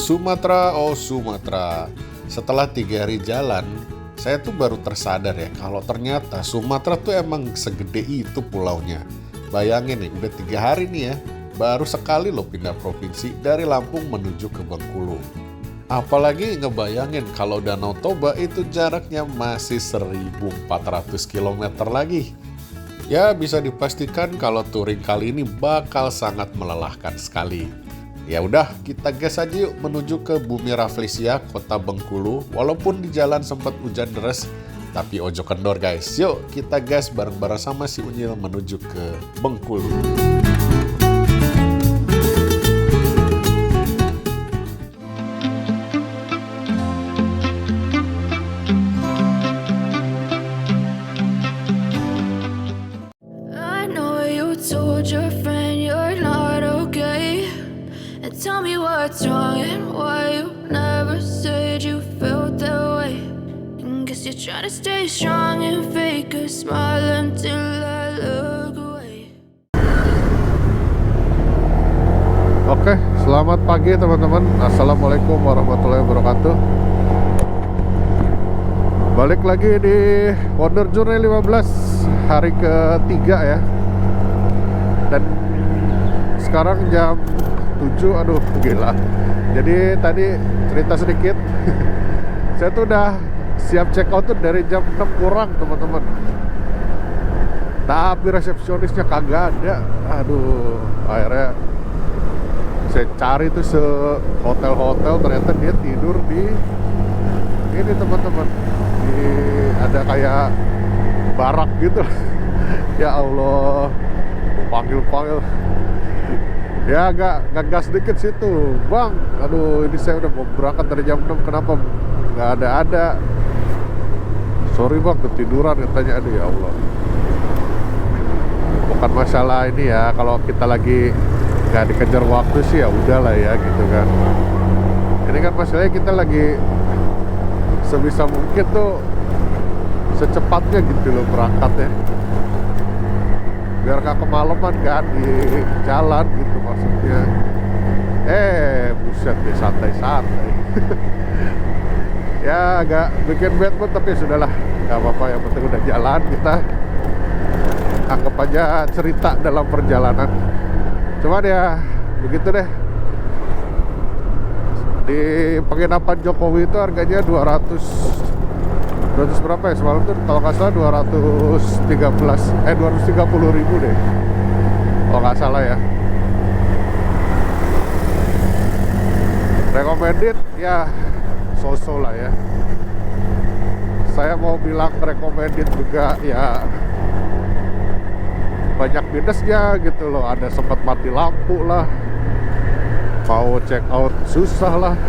Sumatera, oh Sumatera. Setelah 3 hari jalan, saya tuh baru tersadar ya kalau ternyata Sumatera tuh emang segede itu pulaunya. Bayangin nih, udah 3 hari nih ya, baru sekali loh pindah provinsi dari Lampung menuju ke Bengkulu. Apalagi ngebayangin kalau Danau Toba itu jaraknya masih 1400 km lagi. Ya bisa dipastikan kalau touring kali ini bakal sangat melelahkan sekali. Ya udah, kita gas aja yuk menuju ke Bumi Rafflesia, Kota Bengkulu. Walaupun di jalan sempat hujan deras, tapi ojo kendor guys. Yuk kita gas bareng-bareng sama si Unyil menuju ke Bengkulu. I know you told your friend you're not okay. And tell me what's wrong and why you never said you felt that way. And guess you're trying to stay strong and fake a smile until I look away. Oke, selamat pagi teman-teman. Assalamualaikum warahmatullahi wabarakatuh. Balik lagi di Wonder Journey 15 hari ketiga ya. Dan sekarang jam 7, aduh gila. Jadi tadi cerita sedikit. Saya tuh udah siap check out tuh dari jam 6 kurang teman-teman. Tapi resepsionisnya kagak ada. Aduh, akhirnya saya cari tuh se hotel-hotel, ternyata dia tidur di ini teman-teman. Ada kayak barak gitu. Ya Allah, panggil-panggil. Ya agak gas dikit situ, Bang. Aduh, ini saya udah mau berangkat dari jam 6, kenapa nggak ada? Sorry Bang, ketiduran katanya. Aduh ya Allah. Bukan masalah ini ya, kalau kita lagi nggak dikejar waktu sih ya udahlah ya gitu kan. Ini kan masalahnya kita lagi sebisa mungkin tuh secepatnya gitu loh berangkatnya, biar gak kemalaman kan di jalan gitu maksudnya. Buset deh, santai-santai. Ya agak bikin bad mood, tapi sudahlah, gak apa-apa, yang penting udah jalan. Kita anggap aja cerita dalam perjalanan. Cuman ya begitu deh. Di penginapan Jokowi itu harganya 200 berapa ya semalam tuh, kalau nggak salah 230 ribu deh kalau nggak salah ya. Recommended ya, so-so lah ya. Saya mau bilang recommended juga ya, banyak minusnya gitu loh. Ada sempat mati lampu lah, mau check out susah lah.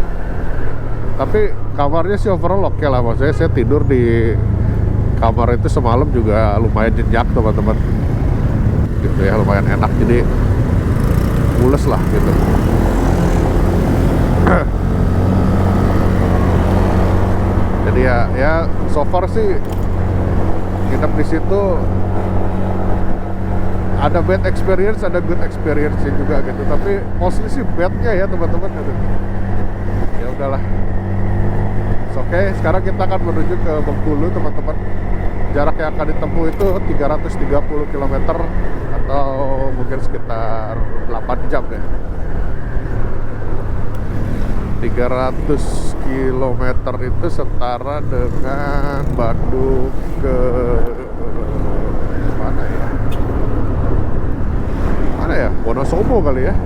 Tapi kamarnya sih overall oke lah. Maksudnya saya tidur di kamar itu semalam juga lumayan nyenyak teman-teman gitu ya, lumayan enak, jadi mules lah gitu. Jadi ya so far sih kita di situ ada bad experience, ada good experience juga gitu. Tapi mostly sih badnya ya teman-teman gitu. Ya udahlah. Oke, sekarang kita akan menuju ke Bengkulu teman-teman. Jarak yang akan ditempuh itu 330 km atau mungkin sekitar 8 jam ya. 300 km itu setara dengan Bandung ke mana ya? Mana ya? Wonosobo kali ya?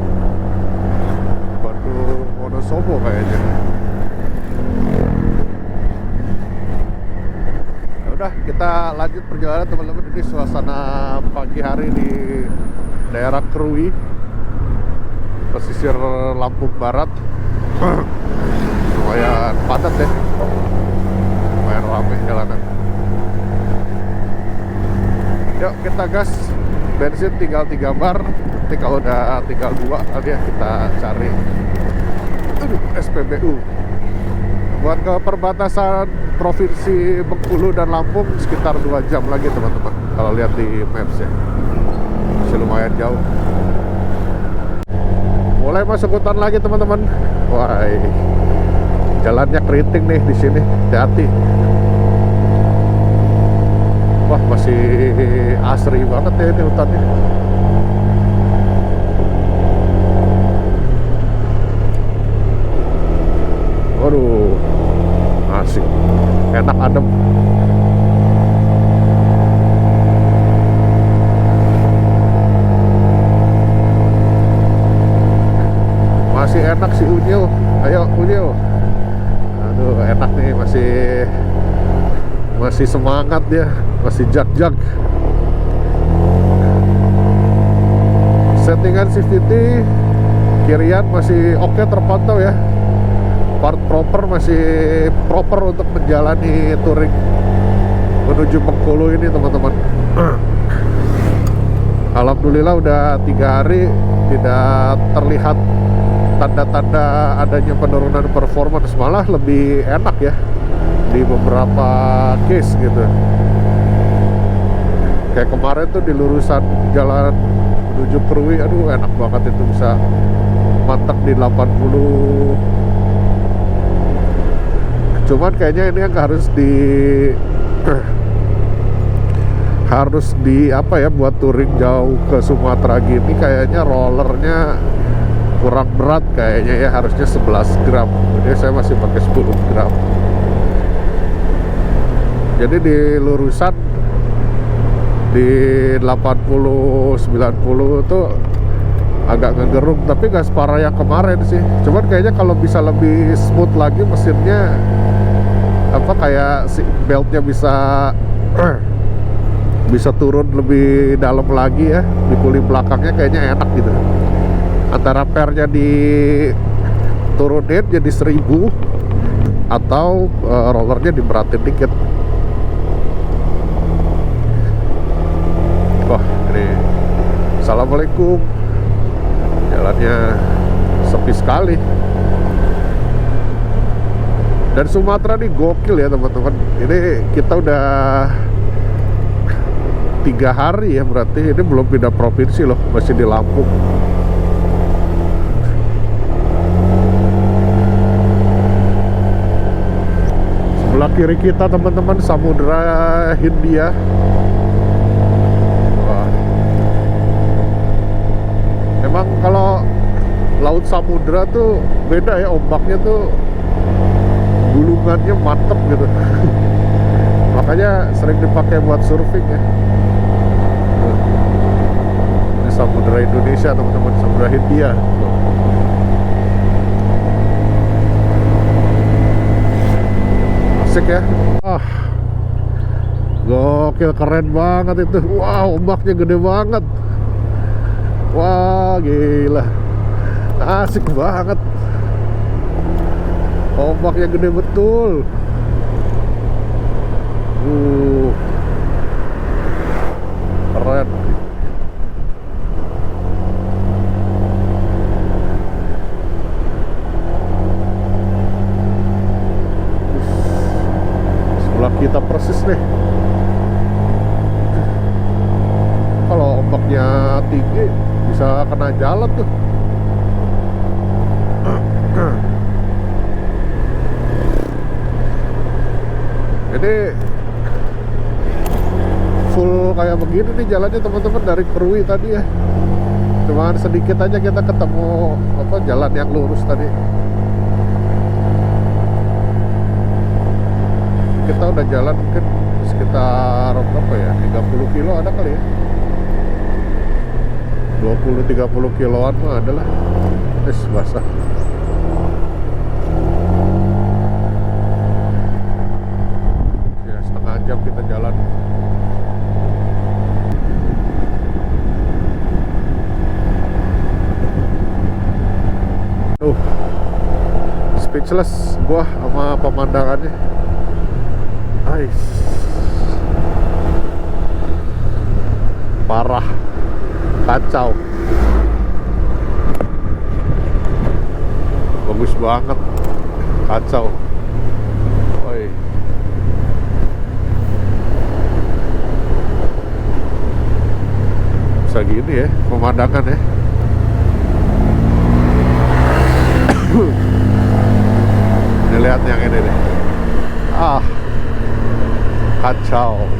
Bandung Wonosobo kayaknya. Udah, kita lanjut perjalanan teman-teman. Ini suasana pagi hari di daerah Krui, pesisir Lampung Barat. Lumayan padat deh, lumayan ramai jalanan. Yuk kita gas, bensin tinggal 3 bar. Nanti kalau udah tinggal 2 nanti ya kita cari SPBU. Buat ke perbatasan Provinsi Bengkulu dan Lampung sekitar 2 jam lagi teman-teman, kalau lihat di maps ya. Masih lumayan jauh. Mulai masuk hutan lagi teman-teman. Wah, jalannya keriting nih di sini. Hati-hati. Wah, masih asri banget ya ini hutannya. Waduh, asik, enak adem. Masih enak si Unyil. Ayo Unyil. Aduh, enak nih, masih semangat dia, masih jag-jag. Settingan CVT kirian masih oke terpantau ya. Part proper masih proper untuk menjalani touring menuju Bengkulu ini teman-teman. Alhamdulillah udah 3 hari tidak terlihat tanda-tanda adanya penurunan performance, malah lebih enak ya di beberapa case gitu. Kayak kemarin tuh di lurusan jalan menuju Krui, aduh enak banget itu, bisa mantap di 80. Cuman kayaknya ini yang harus di apa ya, buat touring jauh ke Sumatera gini kayaknya rollernya kurang berat kayaknya ya, harusnya 11 gram. Jadi saya masih pakai 10 gram. Jadi di lurusan di 80-90 tuh agak ngegerung, tapi gak separah yang kemarin sih. Cuman kayaknya kalau bisa lebih smooth lagi mesinnya, apa kayak si beltnya bisa turun lebih dalam lagi ya, di puli belakangnya kayaknya enak gitu. Antara pernya diturunin jadi 1000 atau rollernya diberatin dikit. Wah, ini Assalamualaikum, jalannya sepi sekali. Dan Sumatera nih gokil ya teman-teman. Ini kita udah 3 hari ya, berarti ini belum pindah provinsi loh, masih di Lampung. Sebelah kiri kita teman-teman Samudra Hindia. Wah. Emang kalau laut samudra tuh beda ya, ombaknya tuh gulungannya mantep gitu. Makanya sering dipakai buat surfing ya. Ini Samudra Indonesia teman-teman, Samudra Hindia. Asik ya. Gokil, keren banget itu. Wow, ombaknya gede banget. Wah, gila. Asik banget. Ombaknya gede betul. Keren. Sebelah kita persis nih. Kalau ombaknya tinggi bisa kena jalan tuh. Ini full kayak begini nih jalannya teman-teman, dari Krui tadi ya. Cuman sedikit aja kita ketemu apa jalan yang lurus tadi. Kita udah jalan mungkin sekitar berapa ya, 30 kilo ada kali ya, 20-30 kiloan mah adalah. Basah. Ya, setengah jam kita jalan. Speechless gua sama pemandangannya. Ais. Parah. Kacau. Bagus banget. Kacau. Oi. Bisa gini ya pemandangan ya. Ini lihat yang ini nih. Kacau.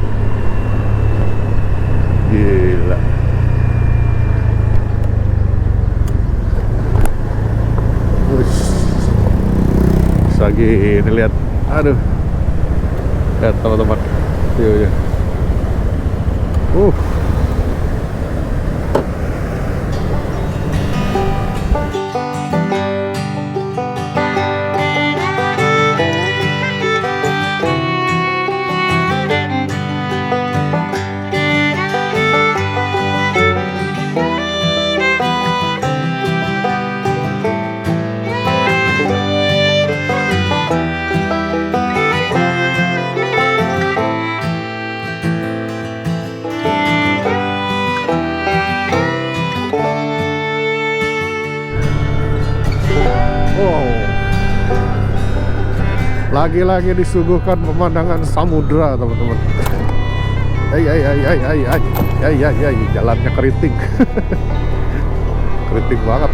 Gila. Bisa gini lihat. Aduh. Lihat teman-teman. View-nya. Lagi-lagi disuguhkan pemandangan samudra, teman-teman. Jalannya keriting. Keriting banget.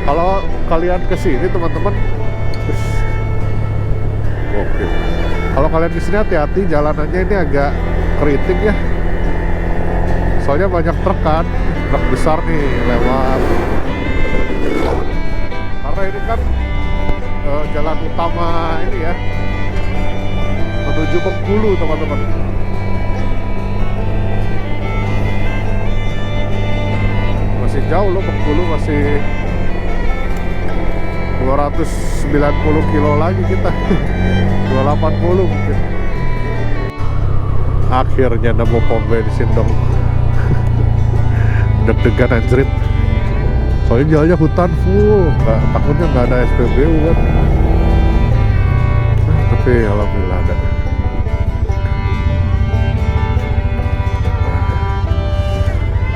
Kalau kalian kesini, teman-teman, oke. Kalau kalian kesini hati-hati, jalanannya ini agak keriting ya. Soalnya banyak truk kan, truk besar nih lewat. Karena ini kan jalan utama ini ya, menuju Bengkulu, teman-teman. Masih jauh loh Bengkulu, masih 290 kilo lagi kita. 280 mungkin. Akhirnya nemu pom bensin dong. Deg-degan anjrit. Soalnya jalannya hutan full, takutnya nggak ada SPBU kan. Tapi alhamdulillah ada.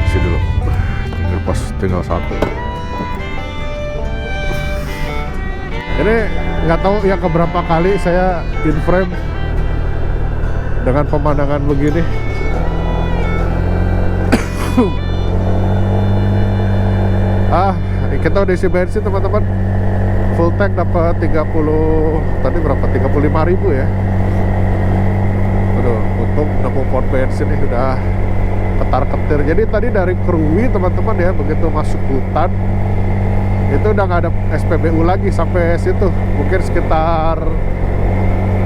Isi dulu. Tinggal satu. Ini nggak tahu yang keberapa kali saya in frame dengan pemandangan begini. Kita udah isi bensin, teman-teman. Full tank dapat 30, tadi berapa? 35.000 ya. Aduh, untung nemu pom bensin ini sudah ketar-ketir. Jadi tadi dari Krui, teman-teman ya, begitu masuk hutan itu udah nggak ada SPBU lagi sampai situ. Mungkin sekitar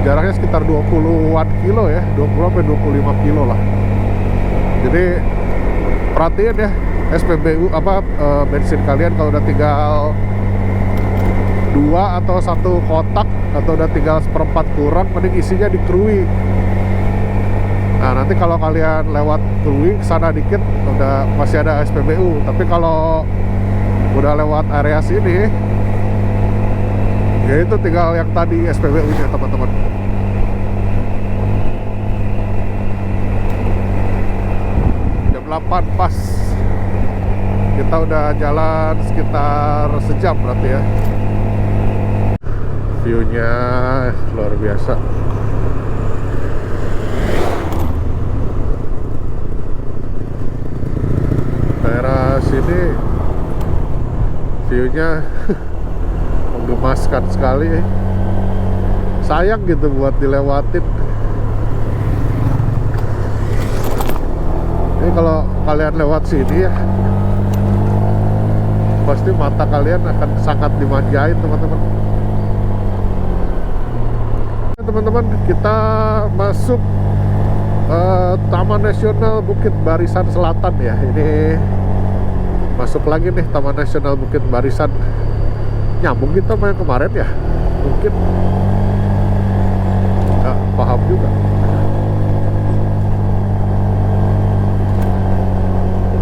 jaraknya sekitar 20-an kilo ya, 20-25 kilo lah. Jadi perhatiin ya, SPBU bensin kalian kalau udah tinggal 2 atau 1 kotak atau udah tinggal seperempat kurang, mending isinya di Krui. Nah nanti kalau kalian lewat Krui kesana dikit udah masih ada SPBU. Tapi kalau udah lewat area sini, ya itu tinggal yang tadi SPBU-nya, teman-teman. Jam 8 pas. Kita udah jalan sekitar sejam berarti ya. View-nya luar biasa. Daerah sini view-nya menggemaskan sekali. Sayang gitu buat dilewatin. Ini kalau kalian lewat sini ya, pasti mata kalian akan sangat dimanjain, teman-teman. Teman-teman, kita masuk Taman Nasional Bukit Barisan Selatan ya. Ini masuk lagi nih Taman Nasional Bukit Barisan. Nyambung kita sama yang kemarin ya, mungkin nggak paham juga.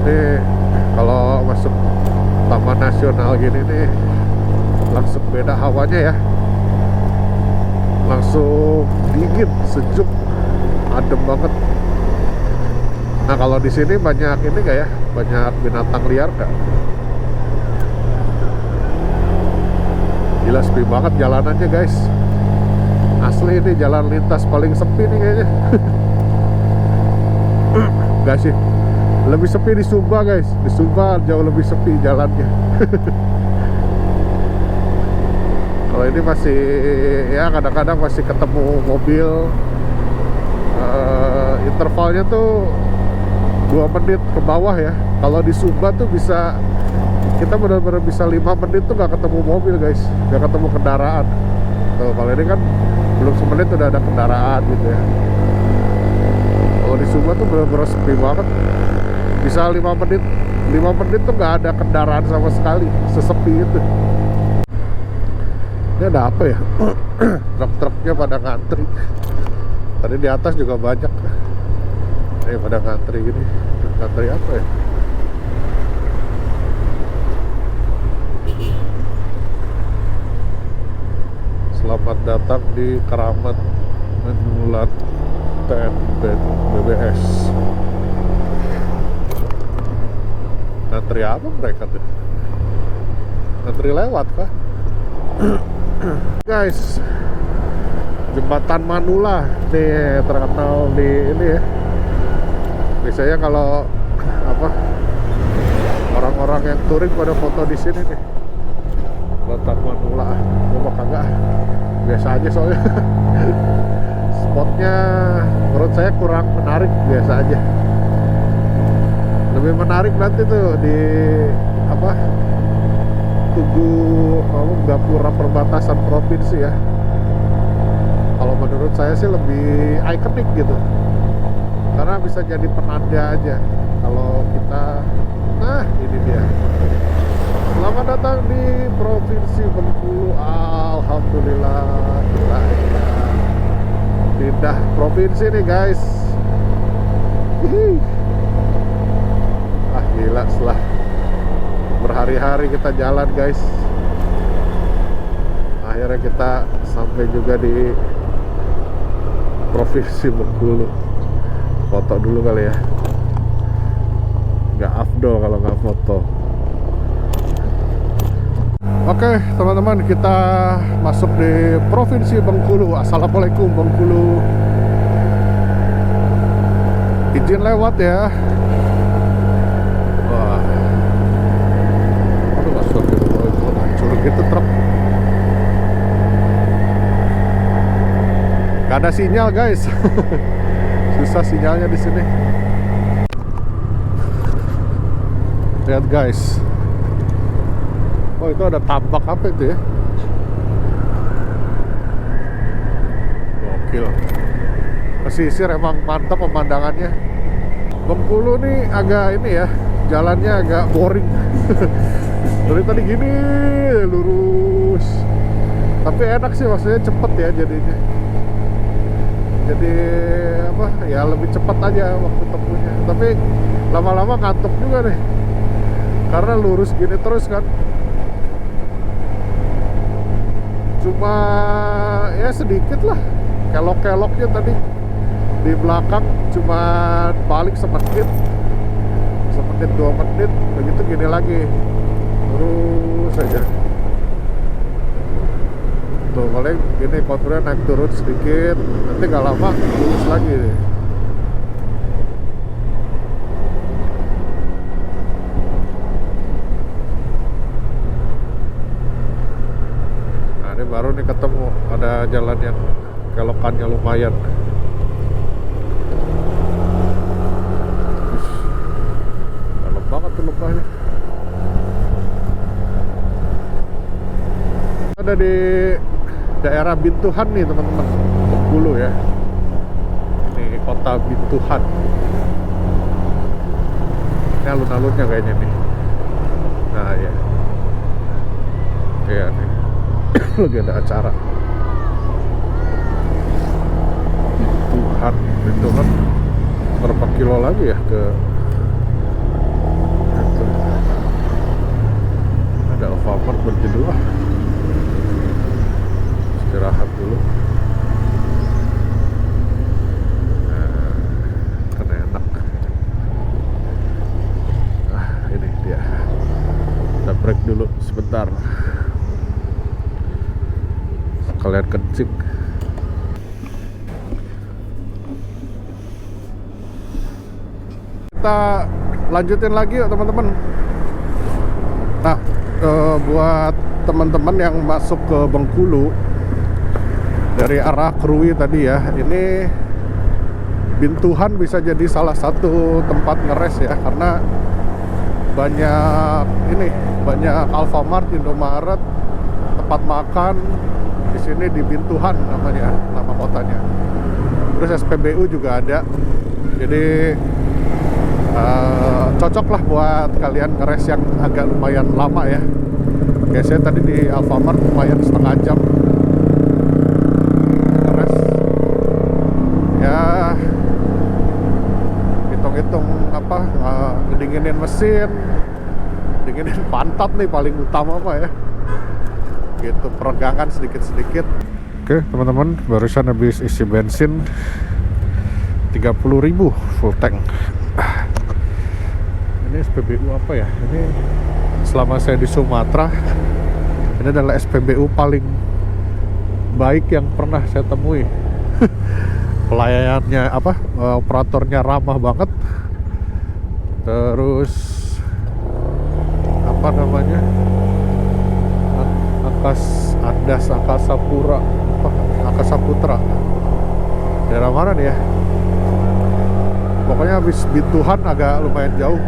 Ini kalau masuk Taman Nasional gini nih langsung beda hawanya ya, langsung dingin, sejuk, adem banget. Nah kalau di sini banyak ini nggak ya, banyak binatang liar nggak? Gila sepi banget jalanannya guys. Asli ini jalan lintas paling sepi nih kayaknya. Gak sih, lebih sepi di Sumba guys. Di Sumba jauh lebih sepi jalannya. Kalau ini masih ya kadang-kadang masih ketemu mobil. Intervalnya tuh 2 menit ke bawah ya. Kalau di Sumba tuh bisa, kita benar-benar bisa 5 menit tuh gak ketemu mobil guys, gak ketemu kendaraan. Tuh kalau ini kan belum semenit udah ada kendaraan gitu ya. Kalau di Sumba tuh benar-benar sepi banget. Bisa 5 menit tuh gak ada kendaraan sama sekali, sesepi itu. Ini ada apa ya? Truk-truknya pada ngantri. Tadi di atas juga banyak. Pada ngantri gini. Ngantri apa ya? Selamat datang di Keramat Menulat TNB BBS. Ngantri apa mereka tuh? Ngantri lewat kah? Guys, Jembatan Manula nih terkenal di ini ya. Biasanya kalau apa orang-orang yang touring pada foto di sini nih. Jembatan Manula, gua mah kagak. Biasa aja soalnya. Spotnya menurut saya kurang menarik, biasa aja. Lebih menarik nanti tuh di apa? Tugu Gapura perbatasan provinsi ya. Kalau menurut saya sih lebih ikonik gitu, karena bisa jadi penanda aja kalau kita. Nah ini dia. Selamat datang di Provinsi Bengkulu. Alhamdulillah kita pindah provinsi nih guys. Gila, setelah berhari-hari kita jalan guys, akhirnya kita sampai juga di Provinsi Bengkulu. Foto dulu kali ya, nggak afdol kalau nggak foto. Oke teman-teman, kita masuk di Provinsi Bengkulu. Assalamualaikum Bengkulu. Izin lewat ya. Wah, aduh masuk gitu, hancur gitu truk. Gak ada sinyal guys. Susah sinyalnya di sini. Lihat guys. Oh itu ada tambak apa itu ya? Gokil. Pesisir emang mantap pemandangannya. Bengkulu nih agak ini ya, jalannya agak boring. Dari tadi gini lurus. Tapi enak sih, maksudnya cepet ya jadinya. Jadi apa ya, lebih cepat aja waktu tempuhnya. Tapi lama-lama ngantuk juga nih, karena lurus gini terus kan. Cuma ya sedikit lah kelok-keloknya tadi di belakang, cuma balik semenit 2 menit, begitu gini lagi terus aja. Tuh paling gini konturnya naik turun sedikit, nanti gak lama lurus lagi deh. Nah ini baru nih ketemu ada jalan yang kelokannya lumayan. Dalam banget tuh lembahnya. Ada di daerah Bintuhan nih teman-teman, Bengkulu ya. Ini kota Bintuhan. Ini alun-alunnya kayaknya nih. Nah ya, iya nih. Lagi ada acara Bintuhan. Berapa kilo lagi ya ke itu. Ada Alfamart berjenuh. Istirahat dulu. Nah, kan enak. Ini dia. Kita break dulu sebentar. sekalian kencing. Kita lanjutin lagi yuk teman-teman. Nah, buat teman-teman yang masuk ke Bengkulu dari arah Krui tadi ya, ini Bintuhan bisa jadi salah satu tempat ngeres ya, karena banyak Alfamart, Indomaret, tempat makan di sini di Bintuhan namanya, nama kotanya. Terus SPBU juga ada, jadi cocok lah buat kalian ngeres yang agak lumayan lama ya. Kayak saya tadi di Alfamart lumayan setengah jam ngeres ya. Hitung apa, ngedinginin mesin, dinginin pantat nih paling utama mah ya, gitu, peregangan sedikit-sedikit. Oke teman-teman, barusan habis isi bensin 30.000 full tank. Ini SPBU apa ya, ini selama saya di Sumatera ini adalah SPBU paling baik yang pernah saya temui. Pelayanannya operatornya ramah banget, terus apa namanya, Angkasa Putra, daerah mana nih ya, pokoknya habis Bintuhan agak lumayan jauh.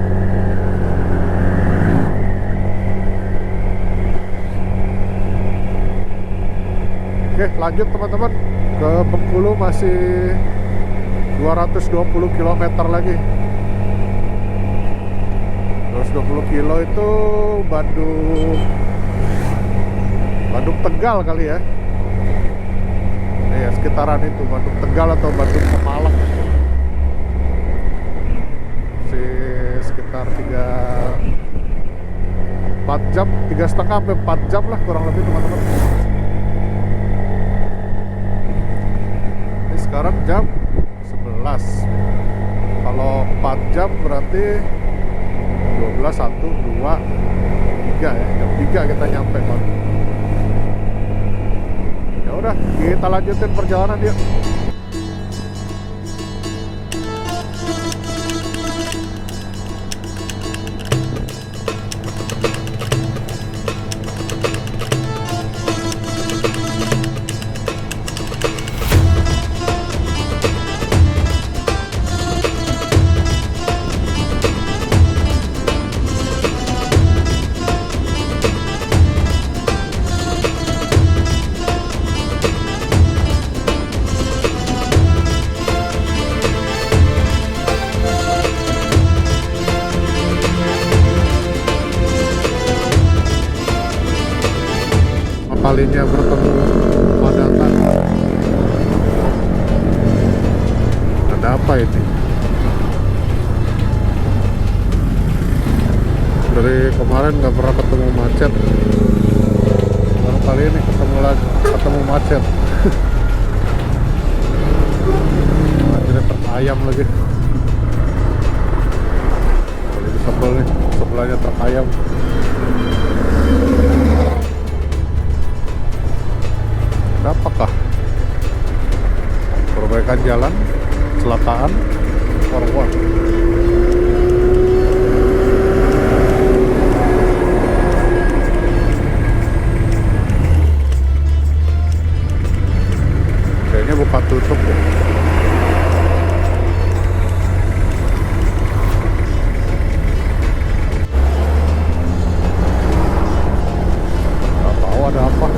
Oke, lanjut teman-teman, ke Bengkulu masih 220 km lagi. 220 kilo itu Bandung Tegal kali ya. Ya sekitaran itu, Bandung Tegal atau Bandung Pemalang. Sekitar 4 jam, 3,5 sampai 4 jam lah kurang lebih teman-teman. Sekarang jam 11. Kalau 4 jam berarti 12, 1, 2, 3 ya. Jam 3 kita nyampe kan. Ya udah, kita lanjutin perjalanan yuk. Kalinya bertemu padatan. Ada apa ini? Dari kemarin nggak pernah ketemu macet, baru kali ini ketemu macet. Macetnya truk ayam lagi. Lagi sebel nih, sebelahnya truk ayam. Apakah perbaikan jalan, kecelakaan, forward? Kayaknya buka tutup ya. Nggak tahu ada apa.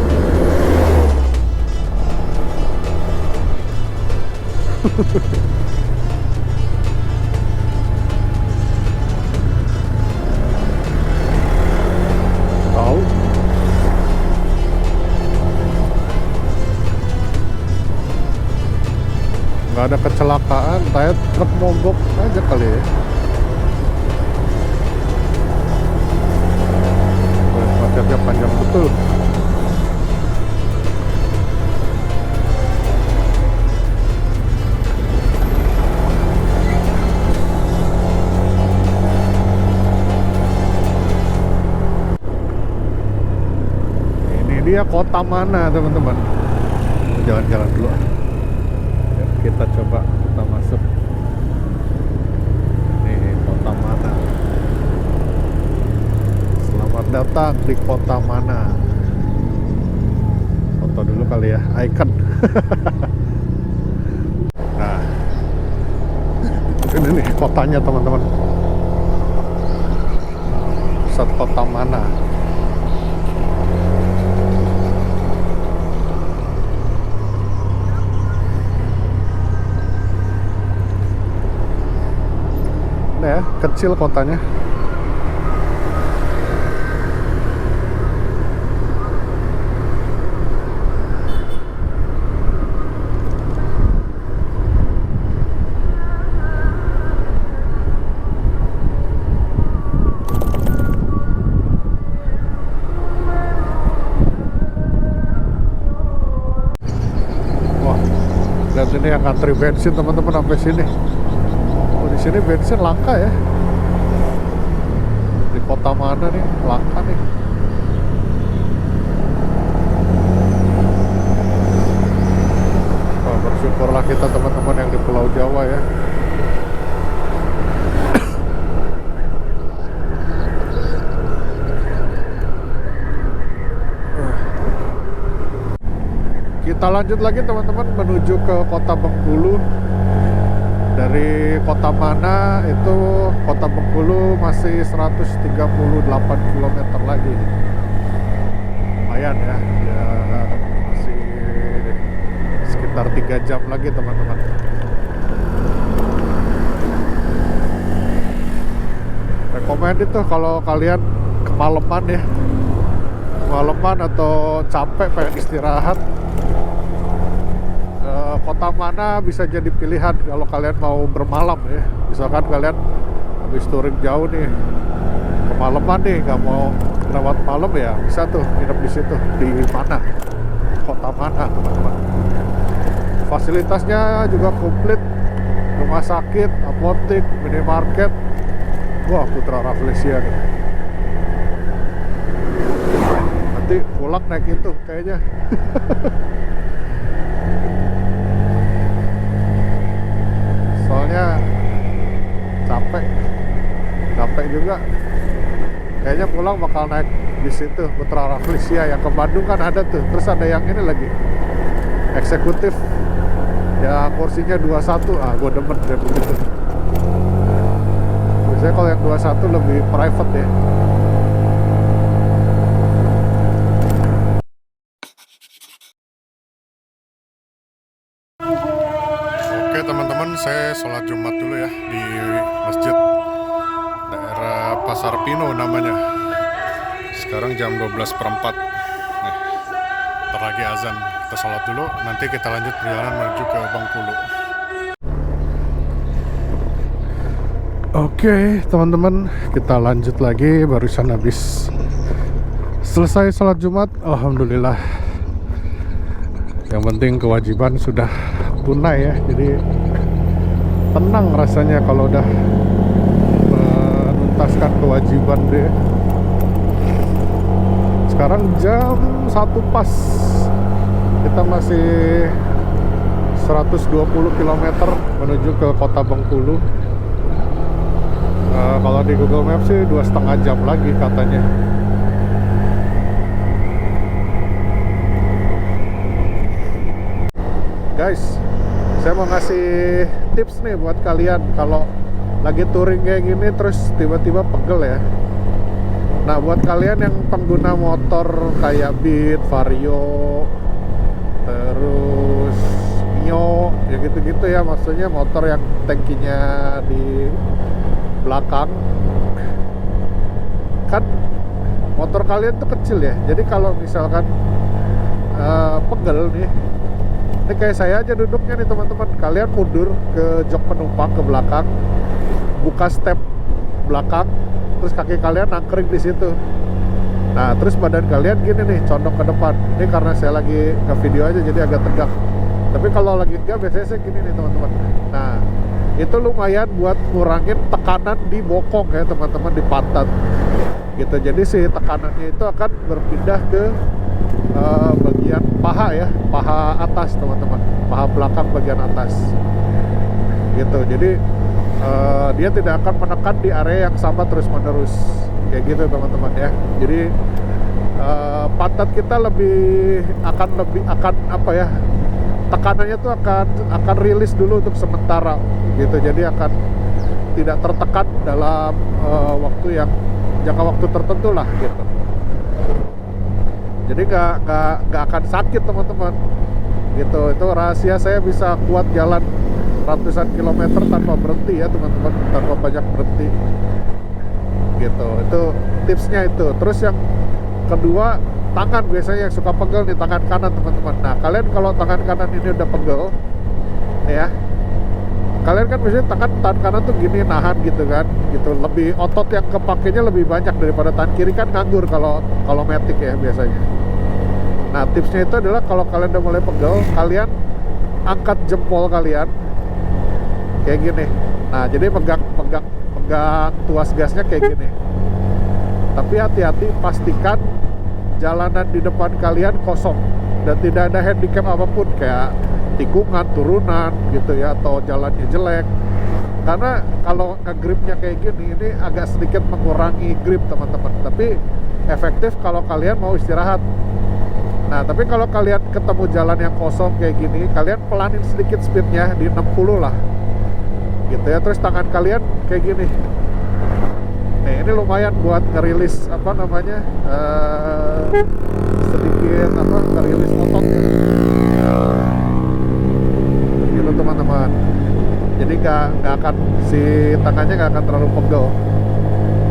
Tahu? Nggak ada kecelakaan, kayak truk mogok aja kali ya. Macetnya panjang betul. Dia kota mana teman-teman? jalan-jalan dulu. Ya, kita coba kita masuk. Nih kota mana? Selamat datang di kota mana? Foto dulu kali ya, icon. Nah, ini nih kotanya teman-teman. Pusat kota mana? Ini ya, kecil kotanya. Dan ini yang antri bensin teman-teman sampai sini. Oh, di sini bensin langka ya. Di kota mana nih langka nih? Oh, bersyukurlah kita teman-teman yang di Pulau Jawa ya. Kita lanjut lagi teman-teman menuju ke kota Bengkulu. Dari kota mana itu kota Bengkulu masih 138 km lagi. Lumayan ya, ya masih sekitar 3 jam lagi teman-teman. Rekomend itu kalau kalian kemalaman ya, kemalaman atau capek pengen istirahat, kota mana bisa jadi pilihan kalau kalian mau bermalam ya. Misalkan kalian habis touring jauh nih, kemalaman nih, nggak mau lewat malam ya, bisa tuh nginep di situ. Di mana? Kota mana teman-teman? Fasilitasnya juga komplit, rumah sakit, apotek, minimarket. Wah, Putra Rafflesia nih. Nanti pulang naik itu kayaknya. Soalnya capek juga. Kayaknya pulang bakal naik di situ Putra Rafflesia. Yang ke Bandung kan ada tuh. Terus ada yang ini lagi, eksekutif, ya kursinya 21. Ah, gue demen deh begitu. Biasanya kalau yang 21 lebih private ya. Oke teman-teman, saya sholat Jumat dulu ya di masjid daerah Pasar Pino namanya. Sekarang jam 12:04. Nih, ntar lagi azan. Kita sholat dulu, nanti kita lanjut perjalanan menuju ke Bengkulu. Oke teman-teman, kita lanjut lagi. Barusan habis selesai sholat Jumat, alhamdulillah. Yang penting kewajiban sudah tunai ya, jadi tenang rasanya kalau udah menuntaskan kewajiban deh. Sekarang jam 1 pas, kita masih 120 km menuju ke kota Bengkulu. Kalau di Google Maps sih 2,5 jam lagi katanya. Guys, saya mau ngasih tips nih buat kalian kalau lagi touring kayak gini terus tiba-tiba pegel ya. Nah, buat kalian yang pengguna motor kayak Beat, Vario, terus Mio, ya gitu-gitu ya, maksudnya motor yang tangkinya di belakang, kan motor kalian tuh kecil ya. Jadi kalau misalkan pegel nih, ini kayak saya aja duduknya nih teman-teman. Kalian mundur ke jok penumpang ke belakang, buka step belakang, terus kaki kalian nangkring di situ. Nah, terus badan kalian gini nih, condong ke depan. Ini karena saya lagi nge-video aja jadi agak tegak. Tapi kalau lagi enggak, biasanya saya gini nih teman-teman. Nah, itu lumayan buat ngurangin tekanan di bokong ya teman-teman, di pantat gitu. Jadi si tekanannya itu akan berpindah ke bagian paha ya, paha atas teman-teman, paha belakang bagian atas gitu. Jadi dia tidak akan menekan di area yang sama terus-menerus kayak gitu teman-teman ya. Jadi pantat kita akan apa ya, tekanannya tuh akan rilis dulu untuk sementara gitu. Jadi akan tidak tertekan dalam jangka waktu tertentu lah gitu. Jadi nggak akan sakit teman-teman gitu. Itu rahasia saya bisa kuat jalan ratusan kilometer tanpa berhenti ya teman-teman, tanpa banyak berhenti gitu. Itu tipsnya itu. Terus yang kedua, tangan biasanya yang suka pegel nih, tangan kanan teman-teman. Nah kalian kalau tangan kanan ini udah pegel nih ya, kalian kan biasanya tangan kanan tuh gini nahan gitu kan, gitu. Lebih otot yang kepakainya lebih banyak daripada tangan kiri kan nganggur kalau matic ya biasanya. Nah tipsnya itu adalah kalau kalian udah mulai pegel, kalian angkat jempol kalian kayak gini. Nah jadi pegang tuas gasnya kayak gini. Tapi hati-hati, pastikan jalanan di depan kalian kosong dan tidak ada handicap apapun kayak tikungan, turunan gitu ya, atau jalannya jelek. Karena kalau nge-gripnya kayak gini, ini agak sedikit mengurangi grip teman-teman, tapi efektif kalau kalian mau istirahat. Nah tapi kalau kalian ketemu jalan yang kosong kayak gini, kalian pelanin sedikit speednya di 60 lah gitu ya. Terus tangan kalian kayak gini. Nih ini lumayan buat ngerilis apa namanya, sedikit ngerilis otot gitu teman-teman. Jadi nggak akan, si tangannya nggak akan terlalu pegel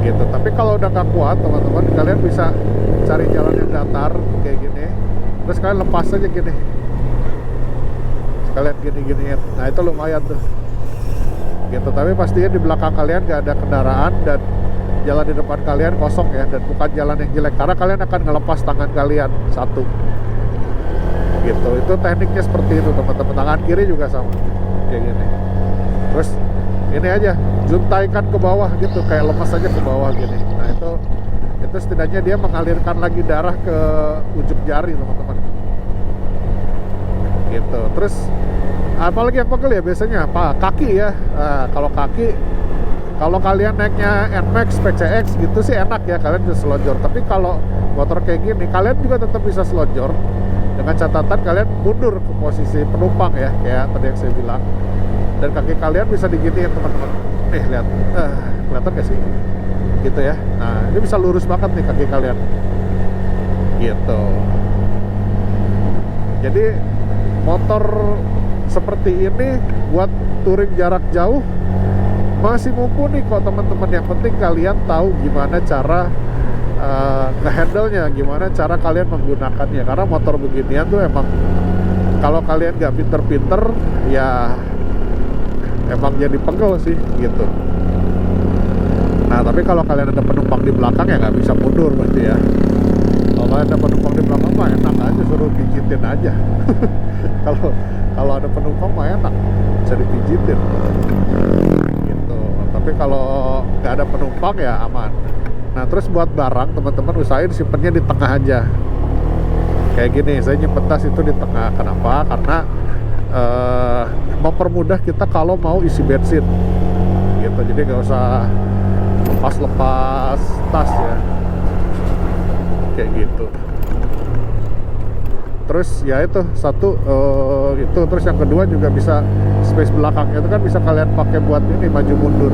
gitu. Tapi kalau udah nggak kuat teman-teman, kalian bisa cari jalan yang datar kayak gini, terus kalian lepas aja gini, kalian gini-giniin. Nah itu lumayan tuh gitu. Tapi pastinya di belakang kalian nggak ada kendaraan dan jalan di depan kalian kosong ya, dan bukan jalan yang jelek, karena kalian akan ngelepas tangan kalian satu gitu. Itu tekniknya seperti itu teman-teman. Tangan kiri juga sama kayak gini. Terus ini aja, juntaikan ke bawah gitu, kayak lemas aja ke bawah gini. Nah itu setidaknya dia mengalirkan lagi darah ke ujung jari teman-teman gitu. Terus apalagi yang pegel ya biasanya kaki ya. Nah, kalau kalian naiknya NMAX, PCX gitu sih enak ya, kalian bisa selonjor. Tapi kalau motor kayak gini, kalian juga tetap bisa selonjor dengan catatan kalian mundur ke posisi penumpang ya, kayak tadi yang saya bilang. Dan kaki kalian bisa diginiin teman-teman. Nih lihat, kelihatan gak sih? Gitu ya. Nah ini bisa lurus banget nih kaki kalian gitu. Jadi motor seperti ini buat touring jarak jauh masih mumpuni kok teman-teman. Yang penting kalian tahu gimana cara nge-handle-nya, gimana cara kalian menggunakannya. Karena motor beginian tuh emang kalau kalian nggak pinter-pinter ya emang jadi pegel sih gitu. Nah tapi kalau kalian ada penumpang di belakang ya nggak bisa mundur berarti ya. Kalau kalian ada penumpang di belakang mah enak aja, suruh pijitin aja. Kalau ada penumpang mah enak, bisa dipijitin gitu. Tapi kalau nggak ada penumpang ya aman. Nah terus buat barang teman-teman, usahain simpennya di tengah aja kayak gini. Saya nyimpen tas itu di tengah. Kenapa? Karena mempermudah kita kalau mau isi bensin gitu. Jadi nggak usah lepas tas ya kayak gitu. Terus ya itu satu itu. Terus yang kedua juga bisa space belakangnya itu kan bisa kalian pakai buat ini maju mundur.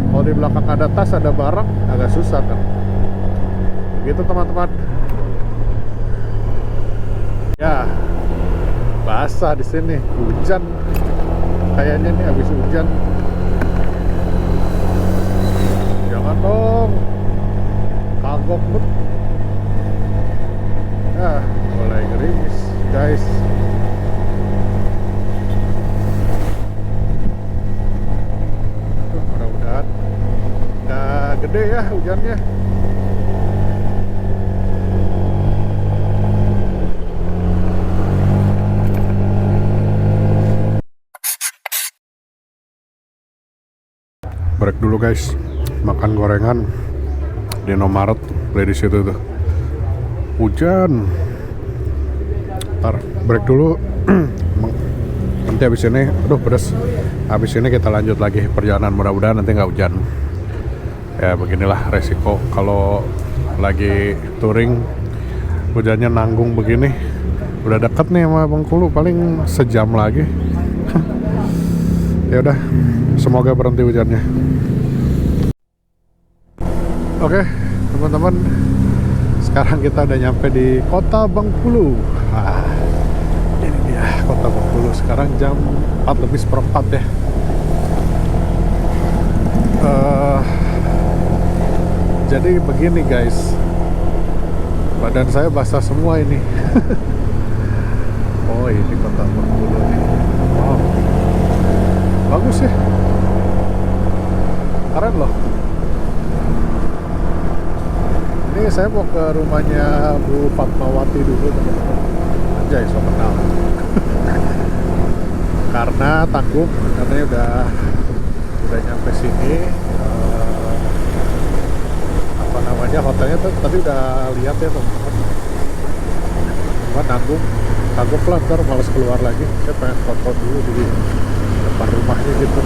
Kalau di belakang ada tas, ada barang, agak susah kan gitu teman-teman ya. Basah di sini, hujan kayaknya nih, habis hujan. Jangan dong, kagok bet. Mulai gerimis guys. Mudah-mudahan nggak gede ya hujannya. Break dulu guys, makan gorengan di Indomaret, beli di situ tuh. Hujan. Ntar break dulu. Nanti habis ini, aduh pedas. Habis ini kita lanjut lagi perjalanan, mudah-mudahan nanti nggak hujan. Ya beginilah resiko kalau lagi touring hujannya nanggung begini. Udah deket nih sama Bengkulu, paling sejam lagi. Ya udah, semoga berhenti hujannya. Oke, teman-teman, sekarang kita udah nyampe di kota Bengkulu. Ini dia kota Bengkulu. Sekarang jam 4:04 ya. Jadi begini guys, badan saya basah semua ini. Oh, ini kota Bengkulu nih. Wow, bagus ya, keren loh. Ini saya mau ke rumahnya Bu Fatmawati dulu, teman-teman. Anjay, so kenal. Karena tanggung, katanya udah nyampe sini. Apa namanya, hotelnya tuh tadi udah lihat ya, teman-teman. Cuma tanggung lah, ntar males keluar lagi. Saya pengen foto dulu di depan rumahnya gitu.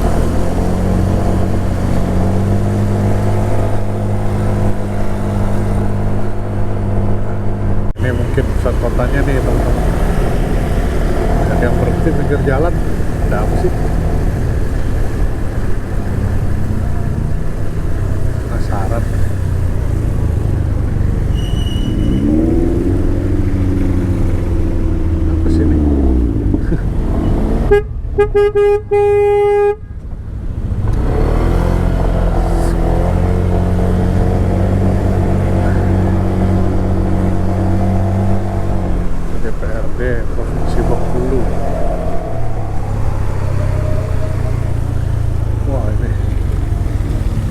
Ini mungkin pusat kotanya nih, teman-teman. Dan yang berhenti pinggir jalan, ada apa sih? Penasaran. Apa sih ini? DPRD Provinsi Bengkulu. Wah, ini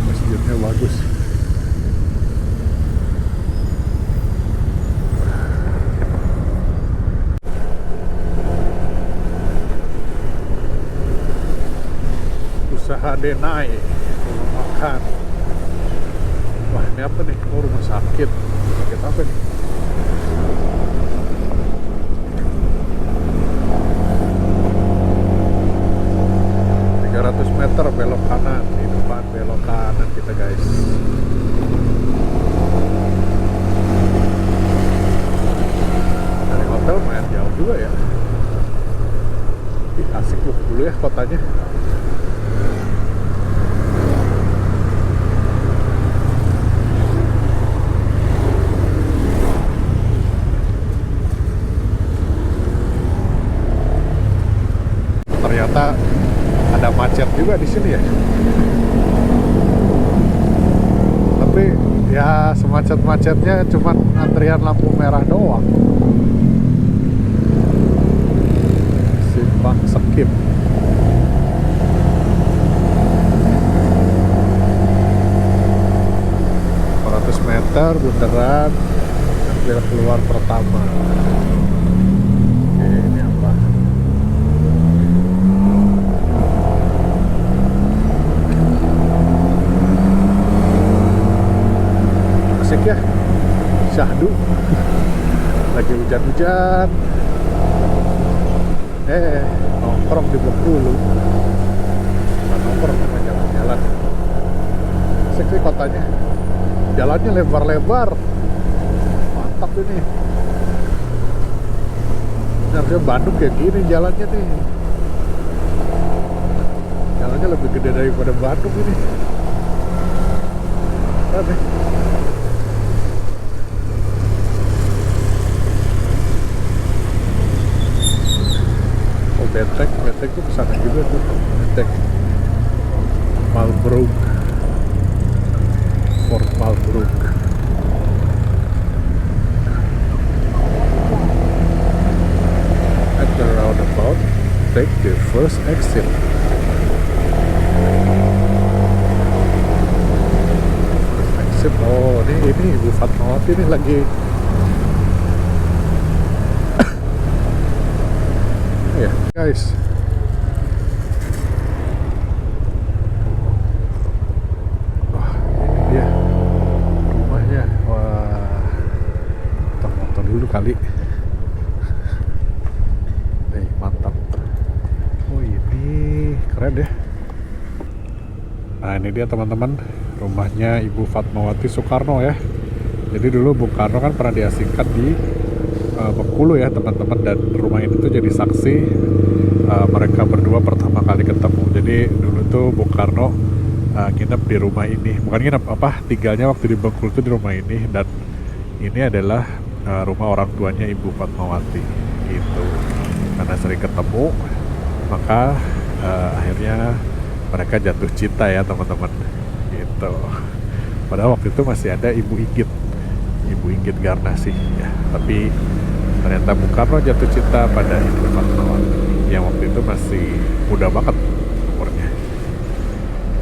masjidnya bagus. Usaha Denai, rumah makan. Wah, ini apa nih? Oh, rumah sakit. Sakit apa nih? Meter belok kanan, di depan belok kanan kita guys. Dari hotel lumayan jauh juga ya. Asik loh dulu ya kotanya. Ternyata ada macet juga di sini ya. Tapi ya semacet-macetnya cuman antrian lampu merah doang. Simpang Sekip. Meter bundaran ambil keluar pertama. Oke, ini apa? Asik ya, syahdu. Lagi hujan-hujan. Nongkrong di Bengkulu. Bukan nongkrong, cuma jalan-jalan. Asik sih kotanya. Jalannya lebar-lebar, mantap ini. Harusnya Bandung kayak gini jalannya nih. Jalannya lebih gede daripada Bandung ini. Aneh. Oh, Benteng tuh kesana juga tuh. Benteng Malbrook, Fort Malbrook. At the roundabout, take the first exit. First exit. Oh, ini Ibu Fatmawati ini lagi. Ya, guys. Kali keren ya. Nah ini dia teman-teman, rumahnya Ibu Fatmawati Soekarno ya. Jadi dulu Bung Karno kan pernah diasingkan di Bengkulu ya teman-teman, dan rumah ini tuh jadi saksi mereka berdua pertama kali ketemu. Jadi dulu tuh Bung Karno nginep di rumah ini, bukan nginep tinggalnya waktu di Bengkulu tuh di rumah ini, dan ini adalah rumah orang tuanya Ibu Fatmawati gitu. Karena sering ketemu, maka akhirnya mereka jatuh cinta ya teman-teman gitu. Padahal waktu itu masih ada Ibu Inggit Garnasih ya, tapi ternyata Bung Karno jatuh cinta pada Ibu Fatmawati yang waktu itu masih muda banget umurnya.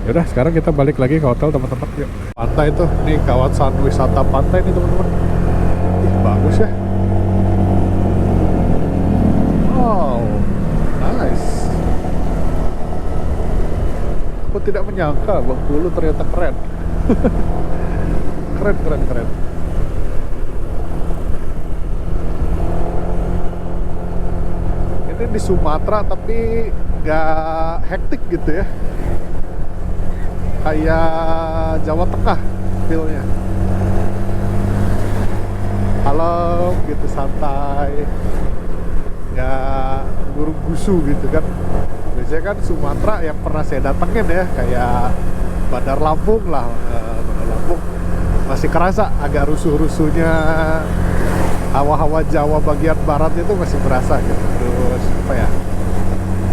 Yaudah sekarang kita balik lagi ke hotel teman-teman, yuk. Pantai tuh, nih kawasan wisata pantai nih teman-teman. Ih, bagus ya. Wow, nice. Aku tidak menyangka Bengkulu ternyata keren. keren. Ini di Sumatera tapi gak hektik gitu ya, kayak Jawa Tengah feel-nya. Kalem gitu, santai, ya guru-gusu gitu kan. Biasanya kan Sumatera yang pernah saya datengin ya, kayak Bandar Lampung lah, Bandar Lampung masih kerasa agak rusuh-rusuhnya, hawa-hawa Jawa bagian barat itu masih berasa gitu. Terus apa ya,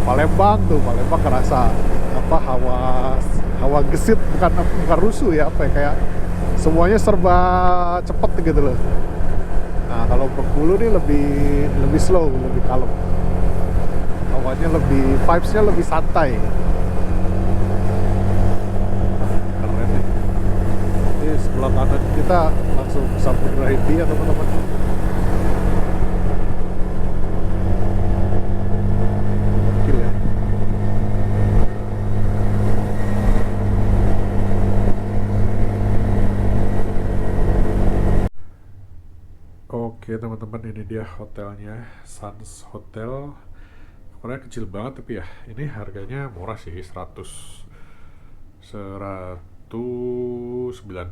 Palembang kerasa hawa gesit, bukan rusuh ya, kayak semuanya serba cepet gitu loh. Nah kalau Bengkulu nih lebih slow, lebih kalem, hawanya vibes-nya lebih santai. Keren nih. Ini sebelah kanan kita langsung Samudra Hindia teman-teman. Gokil ya. Oke teman-teman, ini dia hotelnya, Sans Hotel. Ukurannya kecil banget tapi ya ini harganya murah sih, 190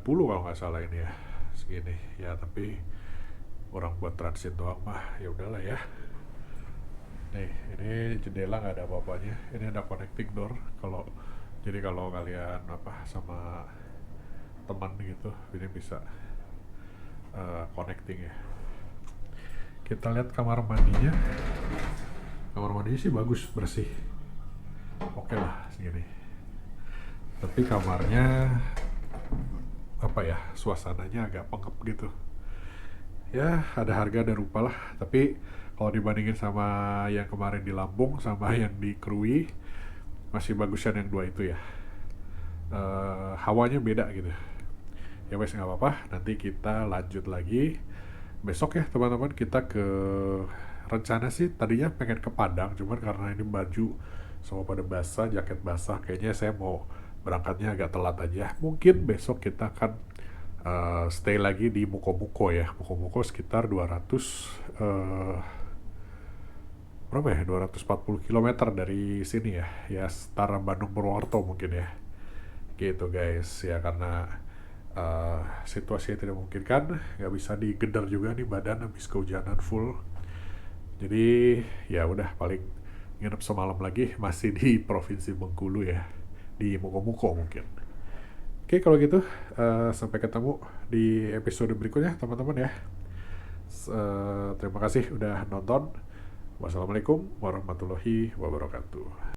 kalau nggak salah ini ya, segini ya. Tapi orang buat transit doang mah ya udahlah ya. Nih ini jendela nggak ada apa-apanya, ini ada connecting door. Jadi kalau kalian sama teman gitu, ini bisa connecting ya. Kita lihat kamar mandinya. Kamar mandinya sih bagus, bersih, oke lah segini. Tapi kamarnya suasananya agak pengap gitu ya. Ada harga ada rupa lah, tapi kalau dibandingin sama yang kemarin di Lampung sama yang di Krui, masih bagusan yang dua itu ya. Hawanya beda gitu ya. Wes nggak apa-apa, nanti kita lanjut lagi besok ya teman-teman. Kita rencana sih tadinya pengen ke Padang, cuman karena ini baju semua pada basah, jaket basah, kayaknya saya mau berangkatnya agak telat aja. Mungkin besok kita akan stay lagi di Muko-Muko ya. Muko-Muko sekitar 240 km dari sini ya setara Bandung Purwokerto mungkin ya gitu guys ya. Karena situasinya tidak memungkinkan, nggak bisa digedar juga nih badan habis kehujanan full. Jadi ya udah, paling nginep semalam lagi masih di Provinsi Bengkulu ya, di Muko-Muko mungkin. Oke kalau gitu sampai ketemu di episode berikutnya teman-teman ya. Terima kasih udah nonton. Wassalamualaikum warahmatullahi wabarakatuh.